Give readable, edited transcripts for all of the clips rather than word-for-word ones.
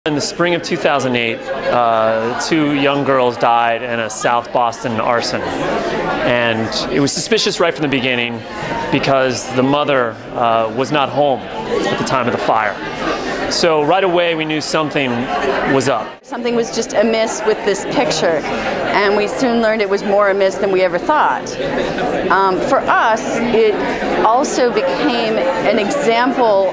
In the spring of 2008, two young girls died in a South Boston arson. And it was suspicious right from the beginning because the mother was not home at the time of the fire. So right away we knew something was up. Something was just amiss with this picture, and we soon learned it was more amiss than we ever thought. For us, it also became an example,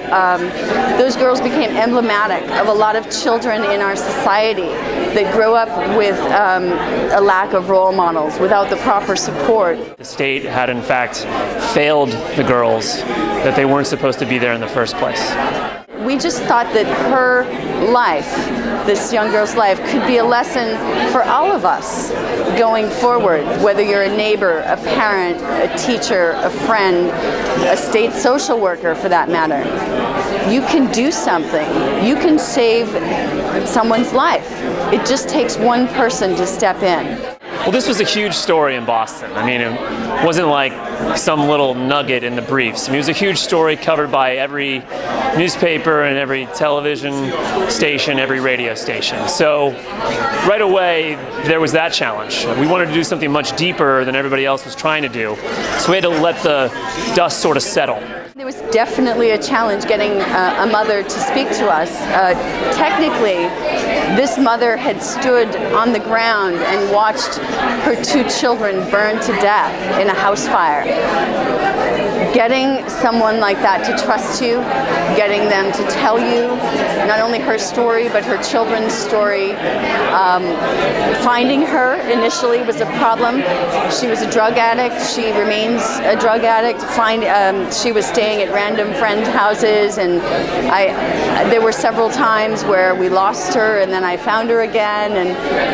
those girls became emblematic of a lot of children in our society that grow up with a lack of role models, without the proper support. The state had in fact failed the girls, that they weren't supposed to be there in the first place. We just thought that her life, this young girl's life, could be a lesson for all of us going forward, whether you're a neighbor, a parent, a teacher, a friend, a state social worker for that matter. You can do something. You can save someone's life. It just takes one person to step in. Well, this was a huge story in Boston. I mean, it wasn't like some little nugget in the briefs. I mean, it was a huge story covered by every newspaper and every television station, every radio station. So right away, there was that challenge. We wanted to do something much deeper than everybody else was trying to do. So we had to let the dust sort of settle. There was definitely a challenge getting a mother to speak to us. Technically, this mother had stood on the ground and watched her two children burn to death in a house fire. Getting someone like that to trust you, getting them to tell you not only her story but her children's story. Finding her initially was a problem. She was a drug addict. She remains a drug addict. She was staying at random friend houses, and there were several times where we lost her and then I found her again, and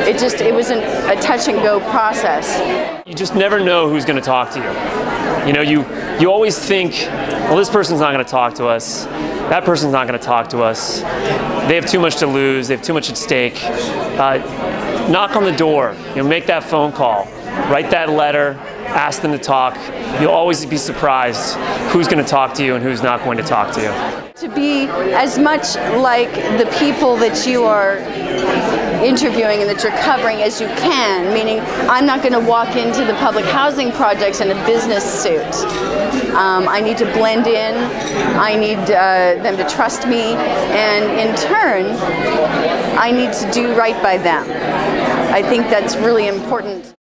it was a touch and go process. You just never know who's going to talk to you. You know, you always think, well, this person's not going to talk to us. That person's not going to talk to us. They have too much to lose. They have too much at stake. Knock on the door. Make that phone call. Write that letter. Ask them to talk. You'll always be surprised who's going to talk to you and who's not going to talk to you. To be as much like the people that you are interviewing and that you're covering as you can, meaning I'm not going to walk into the public housing projects in a business suit. I need to blend in, I need them to trust me, and in turn, I need to do right by them. I think that's really important.